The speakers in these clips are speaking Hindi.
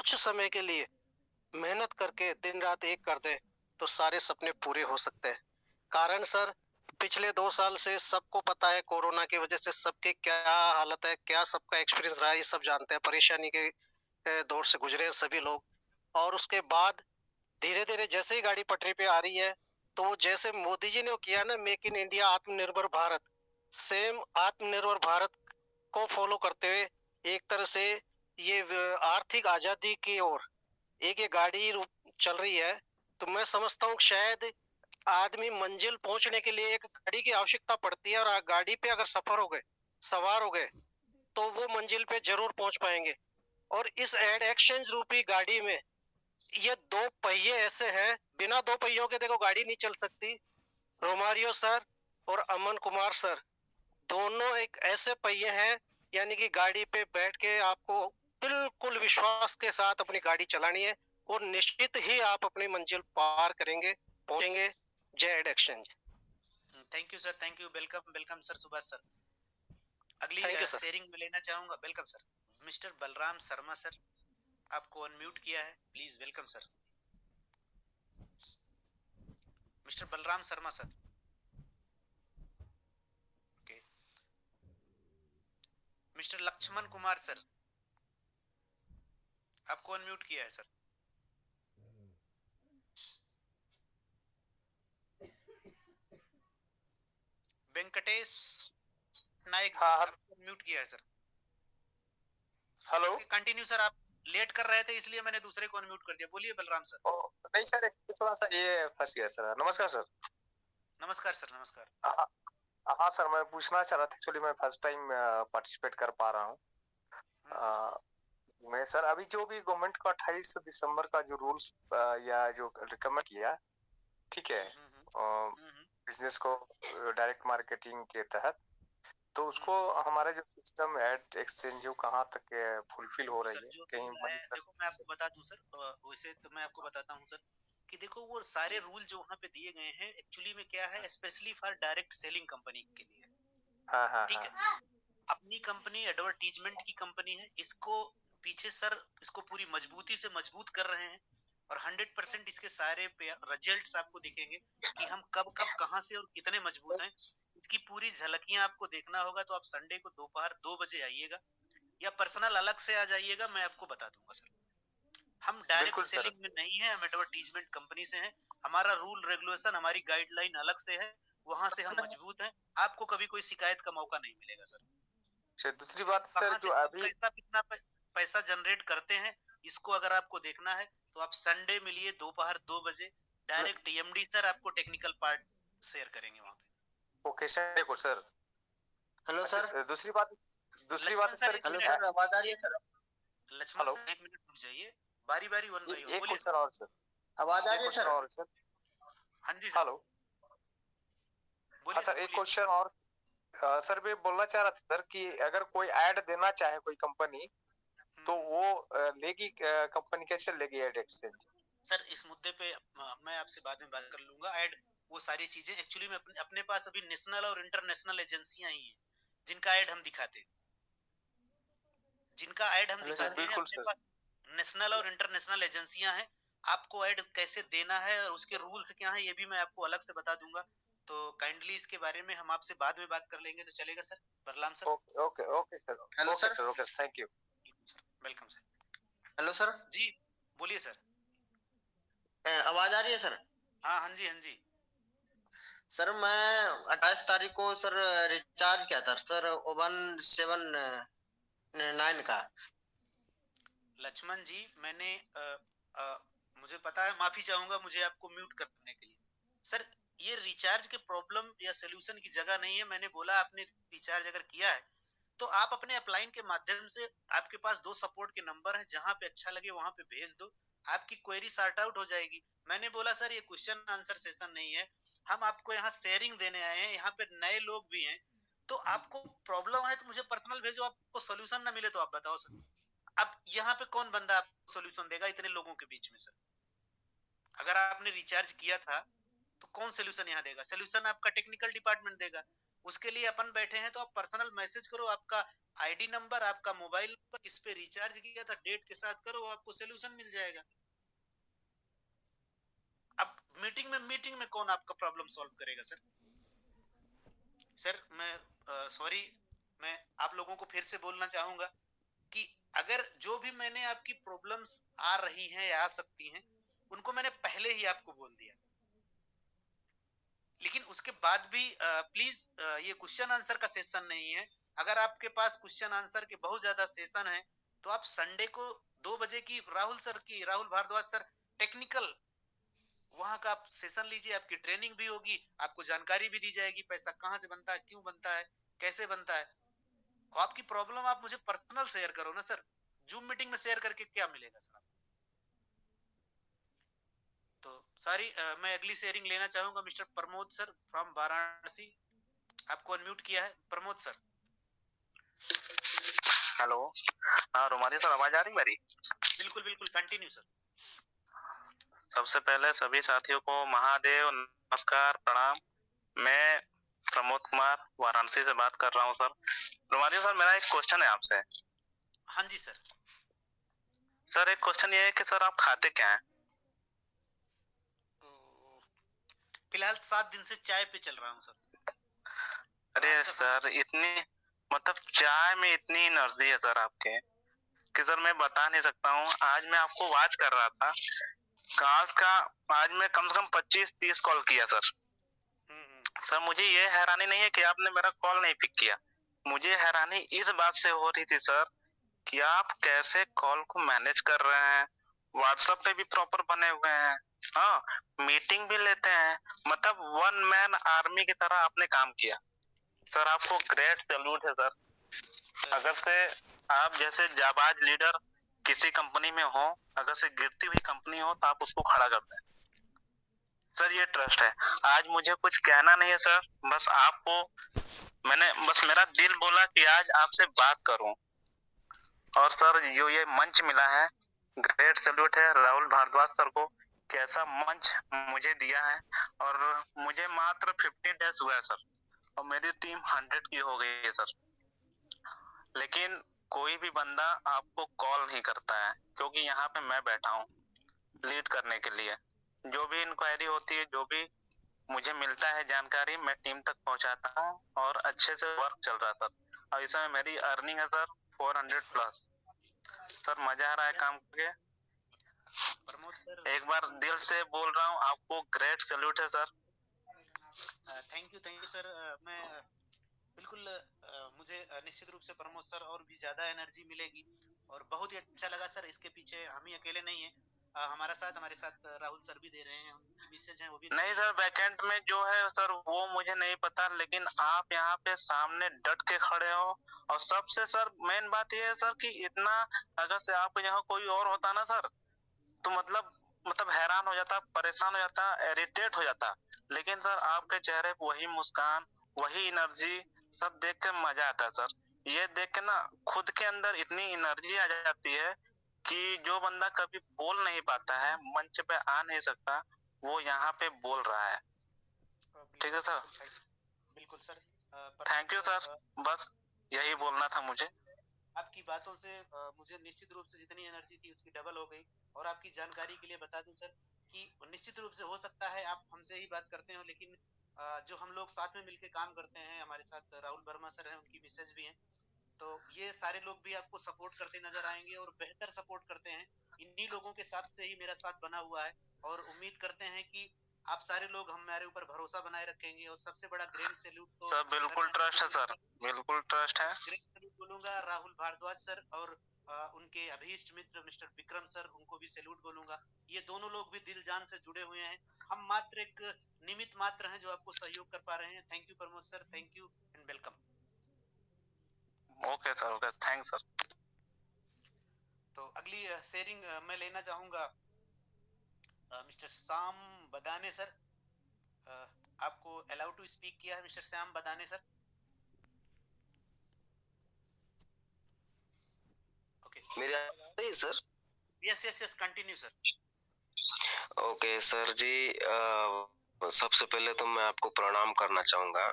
कुछ समय के लिए मेहनत करके दिन रात एक कर दे तो सारे सपने पूरे हो सकते हैं। कारण सर, पिछले 2 साल से सबको पता है कोरोना की वजह से सबके क्या हालत है, क्या सबका एक्सपीरियंस रहा है, ये सब जानते हैं। परेशानी के दौर से गुजरे हैं सभी लोग। और उसके बाद धीरे धीरे जैसे ही गाड़ी पटरी पे आ रही है, तो वो जैसे मोदी जी ने वो किया ना, मेक इन इंडिया, आत्मनिर्भर भारत, सेम आत्मनिर्भर भारत को फॉलो करते हुए एक तरह से ये आर्थिक आजादी की ओर एक ये गाड़ी चल रही है। तो मैं समझता हूँ शायद आदमी मंजिल पहुंचने के लिए एक गाड़ी की आवश्यकता पड़ती है, और गाड़ी पे अगर सवार हो गए, तो वो मंजिल पे जरूर पहुंच पाएंगे। और इस एड एक्सचेंज रूपी गाड़ी में ये दो पहिए ऐसे हैं, बिना दो पहियों के देखो गाड़ी नहीं चल सकती। रोमारियो सर और अमन कुमार सर दोनों एक ऐसे पहिए हैं, यानी कि गाड़ी पे बैठ के आपको बिल्कुल विश्वास के साथ अपनी गाड़ी चलानी है, और निश्चित ही आप अपनी मंजिल पार करेंगे, पहुंचेंगे। जय एड एक्सचेंज। Thank you sir, thank you. Welcome welcome sir, Subhash sir. अगली थैंक यू सर। शेयरिंग में लेना चाहूंगा। Welcome sir. Mister Balram Sharma sir, आपको अनम्यूट किया है, please welcome sir. Mister Balram Sharma sir. Okay. Mister Lakshman Kumar sir, आपको अनम्यूट किया है सर। वेंकटेश नायक जी, हाँ। आपको अनम्यूट किया है सर। हेलो। कंटिन्यू सर, आप लेट कर रहे थे इसलिए मैंने दूसरे को अनम्यूट कर दिया। बोलिए बलराम सर। नहीं सर, थोड़ा सा ये फंस गया सर। नमस्कार सर। नमस्कार सर, नमस्कार। हाँ। हाँ सर, मैं पूछना चाह रहा था, एक्चुअली मैं फर्स्ट टाइम पार्टिसिपेट कर पा रहा हूँ। मैं सर अभी जो भी गवर्नमेंट का 28 दिसंबर का जो रूल्स या जो रिकमेंड किया, ठीक है, बिजनेस को डायरेक्ट मार्केटिंग के तहत, तो उसको हमारा जो सिस्टम एड एक्सचेंज जो कहाँ तक फुलफिल हो रही है, जो कहीं रूल है, देखो मैं आपको बता दूं सर, वैसे तो मैं आपको बताता हूँ सर कि देखो वो सारे रूल जो वहाँ पे दिए गए हैं एक्चुअली में क्या है, specially for direct selling company के लिए। हाँ हाँ ठीक हाँ। है। अपनी कंपनी एडवर्टीजमेंट की कंपनी है, इसको पीछे सर इसको पूरी मजबूती से मजबूत कर रहे हैं, और 100% इसके सारे रिजल्ट्स आपको दिखेंगे कि हम कब कब कहां से और कितने मजबूत हैं। इसकी पूरी झलकियां आपको देखना होगा तो आप संडे को दोपहर 2 बजे आइएगा, या पर्सनल अलग से आ जाइएगा, मैं आपको बता दूंगा सर। हम डायरेक्ट बिल्कुल सर। सेलिंग में नहीं है, हम एडवर्टीजमेंट कंपनी से हैं। हमारा रूल रेगुलेशन, हमारी गाइडलाइन अलग से है, वहां से हम मजबूत हैं। आपको कभी कोई शिकायत का मौका नहीं मिलेगा सर। अच्छा, दूसरी बात सर, कहाँ जो से हम अभी पैसा कितना पैसा जनरेट करते हैं, इसको अगर आपको देखना है तो आप संडे मिलिए दोपहर 2 बजे। डायरेक्ट एमडी सर आपको टेक्निकल पार्ट शेयर करेंगे वहां पे। ओके सर, देखो सर। हेलो अच्छा, सर। दूसरी बात लक्ष्मण है सर, सर एक कि हेलो मिनट। सर, आवाज आ रही है sir? Lakshman hello, sir 1 minute रुक जाइए, बारी बारी वन बाई वन एक बोलिए क्वेश्चन सर। और सर। आवाज आ एक रही है क्वेश्चन सर? और सर। हाँ जी सर, हेलो। हाँ बोलिए सर, सर, एक बोलिए। क्वेश्चन और। सर मैं बोलना चाह रहा था सर कि अगर कोई ऐड देना चाहे कोई कंपनी, तो वो लेगी, कंपनी कैसे लेगी ऐड एक्सचेंज? सर इस मुद्दे पे मैं आपसे बाद में बात कर लूंगा। ऐड वो सारी चीजें एक्चुअली में अपने पास अभी नेशनल और इंटरनेशनल एजेंसियां ही हैं जिनका ऐड हम दिखाते हैं, हेलो सर। अपने बिल्कुल सर। पास नेशनल और इंटरनेशनल एजेंसियां हैं। आपको ऐड कैसे देना है और उसके रूल्स क्या हैं, ये भी मैं आपको अलग से बता दूंगा। तो काइंडली इसके बारे में हम आपसे बाद में बात कर लेंगे, तो चलेगा सर बरलाम sir? Okay okay okay sir. Hello okay sir. Sir, okay, thank you. Welcome sir. Hello sir. जी बोलिए सर। आवाज आ रही है सर? हाँ हाँ जी, हाँ जी। सर मैं 28 तारीख को सर रिचार्ज किया था सर, 1799 का। लक्ष्मण जी, मैंने मुझे पता है, माफी चाहूंगा मुझे आपको म्यूट करने के लिए। सर ये रिचार्ज के प्रॉब्लम या सोल्यूशन की जगह नहीं है। मैंने बोला आपने रिचार्ज अगर किया है तो आप अपने अपलाइन के माध्यम से, आपके पास 2 सपोर्ट के नंबर है, जहां पे अच्छा लगे वहां पे भेज दो, आपकी क्वेरी सॉर्ट आउट हो जाएगी। मैंने बोला सर ये क्वेश्चन आंसर सेशन नहीं है, हम आपको यहाँ शेयरिंग देने आए हैं, यहाँ पे नए लोग भी हैं, तो आपको प्रॉब्लम है तो मुझे पर्सनल भेजो, आपको सोल्यूशन ना मिले तो आप बताओ सर। अब यहाँ पे कौन बंदा आपको सोल्यूशन देगा इतने लोगों के बीच में सर? अगर आपने रिचार्ज किया था तो कौन सोल्यूशन यहाँ देगा? सोल्यूशन आपका टेक्निकल डिपार्टमेंट देगा। उसके लिए अपन बैठे हैं, तो आप पर्सनल मैसेज करो, आपका आईडी नंबर, आपका मोबाइल नंबर, किस पे रिचार्ज किया था, डेट के साथ करो, आपको सोल्यूशन मिल जाएगा। अब मीटिंग में कौन आपका प्रॉब्लम सॉल्व करेगा सर? सर मैं सॉरी, मैं आप लोगों को फिर से बोलना चाहूंगा कि अगर जो भी मैंने आपकी प्रॉब्लम्स आ रही हैं या आ सकती हैं, उनको मैंने पहले ही आपको बोल दिया। लेकिन उसके बाद भी प्लीज, ये क्वेश्चन आंसर का सेशन नहीं है। अगर आपके पास क्वेश्चन आंसर के बहुत ज्यादा सेशन है तो आप संडे को 2 बजे की राहुल भारद्वाज सर टेक्निकल, वहां का आप सेशन लीजिए, आपकी ट्रेनिंग भी होगी, आपको जानकारी भी दी जाएगी, पैसा कहाँ से बनता है, क्यों बनता है, कैसे बनता है। और आपकी प्रॉब्लम आप मुझे पर्सनल शेयर करो ना सर, जूम मीटिंग में शेयर करके क्या मिलेगा सर? तो सॉरी, मैं अगली शेयरिंग लेना चाहूंगा mister Pramod sir from Varanasi. आपको अनम्यूट किया है प्रमोद सर। हेलो, हाँ रोमानी सर, आवाज आ रही मेरी? बिल्कुल बिल्कुल, कंटिन्यू सर। सबसे पहले सभी साथियों को महादेव नमस्कार, प्रणाम। मैं प्रमोद कुमार वाराणसी से बात कर रहा हूँ सर। रोमानी सर, मेरा एक क्वेश्चन है आपसे। हाँ जी सर। सर एक क्वेश्चन ये है कि सर आप खाते क्या हैं? फिलहाल 7 दिन से चाय पे चल रहा हूँ सर। अरे सर, इतनी मतलब चाय में इतनी एनर्जी है सर आपके कि सर मैं बता नहीं सकता हूँ। आज मैं आपको वॉच कर रहा था, आज मैं कम से कम 25-30 कॉल किया सर। सर मुझे ये हैरानी नहीं है कि आपने मेरा कॉल नहीं पिक किया, मुझे हैरानी इस बात से हो रही थी सर कि आप कैसे कॉल को मैनेज कर रहे हैं, व्हाट्सएप पे भी प्रॉपर बने हुए हैं, हाँ मीटिंग भी लेते हैं, मतलब 1 मैन आर्मी की तरह आपने काम किया। सर आपको ग्रेट सैल्यूट है सर। अगर से आप जैसे जाबाज लीडर किसी कंपनी में हो, अगर से गिरती हुई कंपनी हो तो आप उसको खड़ा करते हैं सर, ये ट्रस्ट है। आज मुझे कुछ कहना नहीं है सर, बस मेरा दिल बोला कि आज आपसे बात करूं। और सर जो ये मंच मिला है, ग्रेट सैल्यूट है राहुल भारद्वाज सर को, कैसा मंच मुझे दिया है। और मुझे मात्र 15 डेज हुआ है सर, और मेरी टीम 100 की हो गई है सर। लेकिन कोई भी बंदा आपको कॉल नहीं करता है, क्योंकि यहाँ पे मैं बैठा हूँ लीड करने के लिए। जो भी इंक्वायरी होती है, जो भी मुझे मिलता है जानकारी, मैं टीम तक पहुंचाता हूँ और अच्छे से वर्क चल रहा है सर। और इस समय मेरी अर्निंग है सर 400 प्लस। सर मजा आ रहा है काम करके। प्रमोद सर, एक बार दिल से बोल रहा हूँ, आपको ग्रेट सैल्यूट है सर। Thank you sir. मैं बिल्कुल, मुझे निश्चित रूप से प्रमोद सर और भी ज्यादा एनर्जी मिलेगी, और बहुत ही अच्छा लगा सर। इसके पीछे हम ही अकेले नहीं है, हमारे साथ राहुल सर भी दे रहे हैं, उनकी मिसेज हैं वो भी नहीं सर, बैकेंड में जो है सर वो मुझे नहीं पता, लेकिन आप यहाँ पे सामने डट के खड़े हो। और सबसे सर मेन बात ये है सर कि इतना, अगर से आपके यहाँ कोई और होता ना सर, तो मतलब हैरान हो जाता, परेशान हो जाता, इरिटेट हो जाता। लेकिन सर आपके चेहरे पे वही मुस्कान, वही एनर्जी, सब देख के मजा आता है सर। ये देख के ना खुद के अंदर इतनी एनर्जी आ जाती है कि जो बंदा कभी बोल नहीं पाता है, मंच पे आ नहीं सकता, वो यहाँ पे बोल रहा है। ठीक है सर, बिल्कुल सर। थैंक यू सर, बस यही बोलना था मुझे। आपकी बातों से मुझे निश्चित रूप से जितनी एनर्जी थी उसकी डबल हो गई। और आपकी जानकारी के लिए बता दूं सर कि निश्चित रूप से हो सकता है आप हमसे ही बात करते हो, लेकिन जो हम लोग साथ में मिलकर काम करते हैं, हमारे साथ राहुल वर्मा सर हैं, उनकी मिसेज भी हैं, तो ये सारे लोग भी आपको सपोर्ट करते नजर आएंगे और बेहतर सपोर्ट करते हैं। इन्हीं लोगों के साथ से ही मेरा साथ बना हुआ है, और उम्मीद करते हैं कि आप सारे लोग हमारे ऊपर भरोसा बनाए रखेंगे। और सबसे बड़ा ग्रेट सैल्यूट तो सर बिल्कुल ट्रस्ट है सर, बिल्कुल ट्रस्ट है। ग्रेट सैल्यूट बोलूंगा राहुल भारद्वाज सर, और उनके अभीष्ट मित्र मिस्टर विक्रम सर, उनको भी सैल्यूट बोलूंगा। ये दोनों लोग भी दिल जान से जुड़े हुए हैं, हम मात्र एक निमित्त मात्र हैं जो आपको सहयोग कर पा रहे हैं। Thank you Pramod sir, thank you and welcome. Okay sir, okay, thanks sir. तो अगली शेयरिंग मैं लेना चाहूंगा मिस्टर श्याम बदाने सर। आपको अलाउ टू स्पीक किया है mister Shyam Badane sir. Okay, मेरा sir. Yes continue sir. Okay sir जी, सबसे पहले तो मैं आपको प्रणाम करना चाहूंगा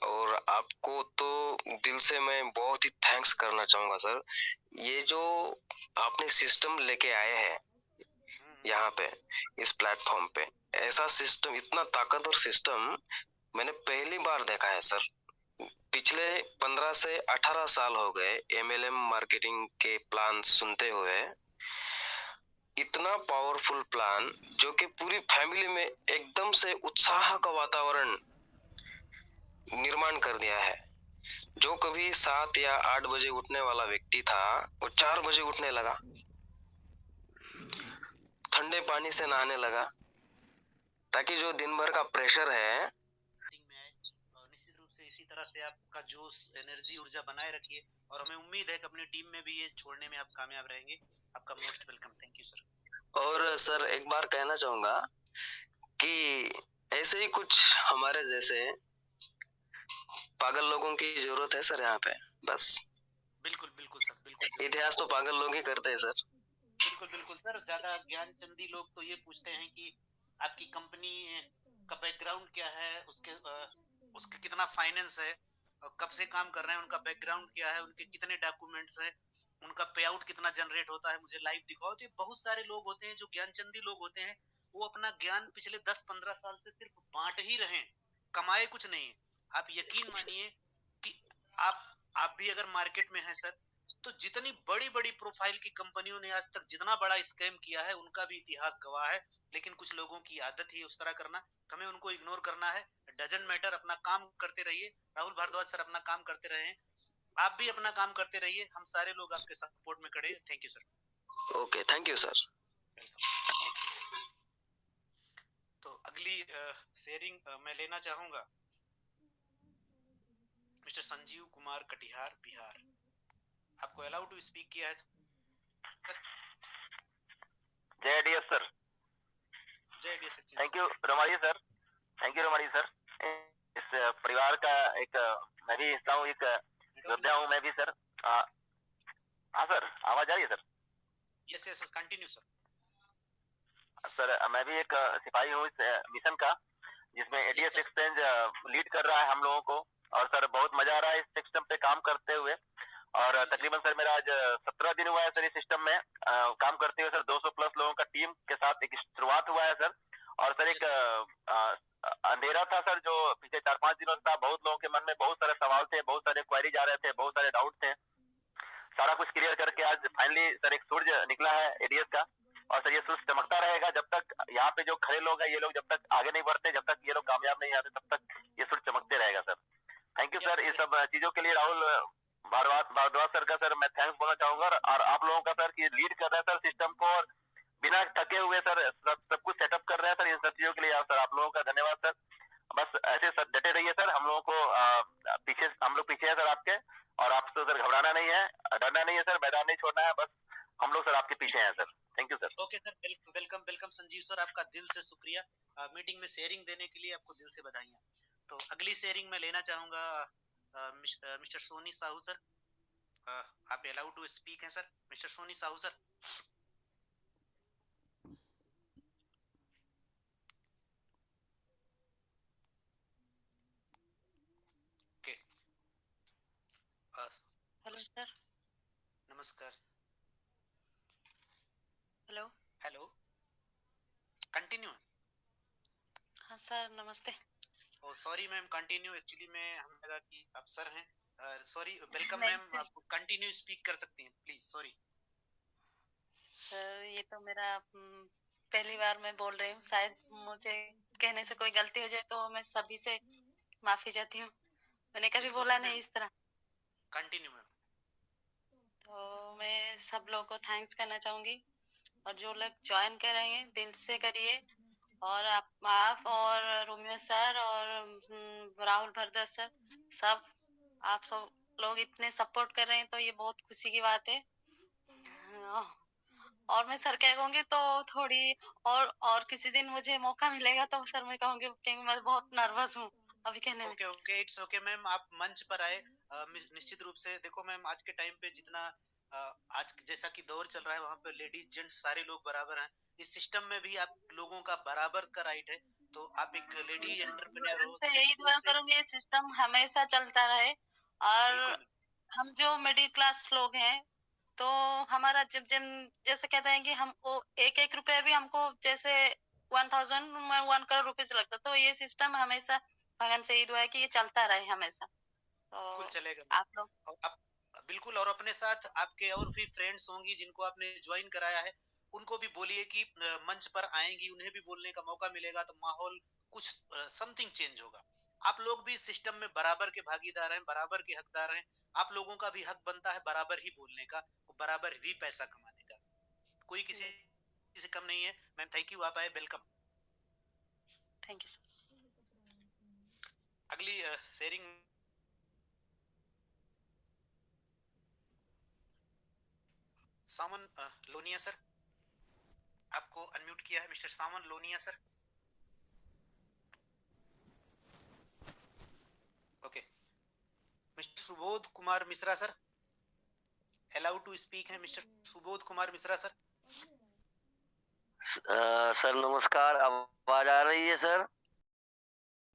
और आपको तो दिल से मैं बहुत ही थैंक्स करना चाहूंगा सर। ये जो आपने सिस्टम लेके आए हैं यहाँ पे इस प्लेटफॉर्म पे, ऐसा सिस्टम, इतना ताकतवर सिस्टम मैंने पहली बार देखा है सर। पिछले 15 से 18 साल हो गए MLM मार्केटिंग के प्लान सुनते हुए। इतना पावरफुल प्लान जो कि पूरी फैमिली में एकदम से उत्साह का वातावरण निर्माण कर दिया है। जो कभी 7 या 8 बजे उठने वाला व्यक्ति था वो 4 बजे उठने लगा, ठंडे पानी से नहाने लगा, ताकि जो दिन भर का प्रेशर है। निश्चित रूप से इसी तरह से आपका जोश, एनर्जी, ऊर्जा बनाए रखिए और हमें उम्मीद है कि अपनी टीम में भी ये छोड़ने में आप कामयाब रहेंगे। आपका most welcome. Thank you sir. और सर एक बार कहना चाहूंगा कि ऐसे ही कुछ हमारे जैसे पागल लोगों की जरूरत है सर यहाँ पे, बस। बिल्कुल बिल्कुल सर, बिल्कुल। इतिहास तो पागल लोग ही करते हैं सर। बिल्कुल बिल्कुल सर। ज्यादा ज्ञान चंदी लोग तो ये पूछते हैं कि आपकी कंपनी का बैकग्राउंड क्या है, उसके कितना फाइनेंस है, कब से काम कर रहे हैं, उनका बैकग्राउंड क्या है, उनके कितने डॉक्यूमेंट्स हैं, उनका पे आउट कितना जनरेट होता है, मुझे लाइव दिखाओ। तो बहुत सारे लोग होते हैं जो ज्ञानचंदी लोग होते हैं, वो अपना ज्ञान पिछले 10-15 साल से सिर्फ बांट ही रहे हैं, कमाए कुछ नहीं है। आप यकीन मानिए कि आप भी अगर मार्केट में हैं सर, तो जितनी बड़ी बड़ी प्रोफाइल की कंपनियों ने आज तक जितना बड़ा स्कैम किया है उनका भी इतिहास गवाह है। लेकिन कुछ लोगों की आदत ही उस तरह करना, हमें उनको इग्नोर करना है। डजंट मैटर, अपना काम करते रहिए। राहुल भारद्वाज सर अपना काम करते रहे, आप भी अपना काम करते रहिए, हम सारे लोग आपके सपोर्ट में खड़े हैं। Thank you sir. Okay, thank you sir. तो अगली शेयरिंग मैं लेना चाहूंगा मिस्टर संजीव कुमार, कटिहार, बिहार। आपको अलाउ टू स्पीक किया है सर। जय डीएस सर। जय DS sir. Thank you Romari sir, thank you Romari sir. इस परिवार का एक मैं भी हिस्सा हूँ, एक योद्धा हूँ मैं भी सर। हाँ सर, आवाज आ रही है sir? Yes yes continue sir. Sir मैं भी एक सिपाही हूँ इस मिशन का, जिसमें एडीएस एक्सचेंज लीड कर रहा है हम लोगों को। और सर बहुत मजा आ रहा है इस सिस्टम पे काम करते हुए। और तकरीबन सर मेरा आज 17 दिन हुआ है सर इस सिस्टम में काम करते हुए सर। 200 प्लस लोगों का टीम के साथ एक शुरुआत हुआ है सर। और सर एक अंधेरा था सर जो पिछले 4-5 दिनों से था। बहुत लोगों के मन में बहुत सारे सवाल थे, बहुत सारे क्वेरी जा रहे थे, बहुत सारे डाउट थे। सारा कुछ क्लियर करके आज फाइनली सर एक सूरज निकला है एडीएस का। और सर ये सूरज चमकता रहेगा जब तक यहाँ पे जो खड़े लोग हैं, ये लोग जब तक आगे नहीं बढ़ते, जब तक ये लोग कामयाब नहीं आते, तब तक ये सूरज चमकते रहेगा सर। Thank you sir. इस सब चीजों के लिए राहुल भारद्वाज सर का सर मैं थैंक्स बोलना चाहूंगा। और आप लोगों का सर की लीड कर रहे हैं सर सिस्टम को, और बिना थके हुए सर सब कुछ सेटअप कर रहे हैं सर। इन सब चीजों के लिए सर आप लोगों का धन्यवाद सर। बस ऐसे सर डटे रहिए सर, हम लोगों को पीछे, हम लोग पीछे हैं सर आपके। और आपसे सर घबराना नहीं है, डरना नहीं है सर, मैदान नहीं छोड़ना है, बस हम लोग सर आपके पीछे हैं sir. Thank you sir. Okay sir, welcome welcome Sanjeev sir, आपका दिल से शुक्रिया। मीटिंग में शेयरिंग देने के लिए आपको दिल से बधाइयाँ। तो अगली शेयरिंग में लेना चाहूंगा मिस्टर सोनी साहू सर। आप अलाउ टू स्पीक हैं sir. Mister Soni Sahu sir. Okay. Hello sir. नमस्कार। Hello hello, continue. हाँ सर, नमस्ते। Oh sorry ma'am, continue. Actually मैं हमें लगा कि आप सर हैं। सॉरी, वेलकम नहीं मैम, सर। आप कंटिन्यू स्पीक कर सकती हैं प्लीज। सॉरी सर ये तो मेरा पहली बार मैं बोल रही हूँ, शायद मुझे कहने से कोई गलती हो जाए तो मैं सभी से माफी चाहती हूँ। मैंने कभी बोला नहीं इस तरह। Continue ma'am. तो मैं सब लोगों को थैंक्स करना चाहूंगी, और जो लोग ज्वाइन कर रहे हैं दिल से करिए। और आप और रोमियो सर और राहुल भारद्वाज सर, सब आप सब लोग इतने सपोर्ट कर रहे हैं तो ये बहुत खुशी की बात है। और मैं सर क्या कहूंगी तो थोड़ी और किसी दिन मुझे मौका मिलेगा तो सर मैं कहूंगी, क्योंकि मैं बहुत नर्वस हूँ अभी कहने में। Okay okay, it's okay ma'am, आप मंच पर आए। निश्चित रूप से देखो मैम, आज के टाइम पे जितना आज जैसा कि दौर चल रहा है, वहाँ पे लेडीज जेंट्स सारे लोग बराबर हैं। इस सिस्टम में भी आप लोगों का बराबर का राइट है। तो आप एक लेडी एंटरप्रेन्योर भगवान हो, से तो यही बिल्कुल दुआ से करूंगी ये सिस्टम हमेशा चलता रहे। और बिल्कुल हम जो मिडिल क्लास लोग हैं, तो हमारा जब जब जैसे कहते हैं कि हमको एक एक रुपया भी हमको जैसे 1000 में 1 करोड़ रुपए लगता, तो ये सिस्टम हमेशा भगवान से यही दुआ है कि ये चलता रहे हमेशा। बिल्कुल तो चलेगा आप लोग और आप बिल्कुल, और अपने साथ आपके और भी फ्रेंड्स होंगी जिनको आपने ज्वाइन कराया है, उनको भी बोलिए कि मंच पर आएंगी, उन्हें भी बोलने का मौका मिलेगा तो माहौल कुछ समथिंग चेंज होगा। आप लोग भी सिस्टम में बराबर के भागीदार हैं, बराबर के हकदार हैं। आप लोगों का भी हक बनता है बराबर ही बोलने का, बराबर भी पैसा कमाने का। कोई किसी से कम नहीं है। मैम थैंक यू, आप आए, वेलकम। Thank you. अगली शेयरिंग सामन लोनिया सर, आपको अनम्यूट किया है mister Saman Loniya sir. Okay, mister Subodh Kumar Mishra sir, allowed to speak है mister Subodh Kumar Mishra sir. Sir नमस्कार, आवाज आ रही है सर?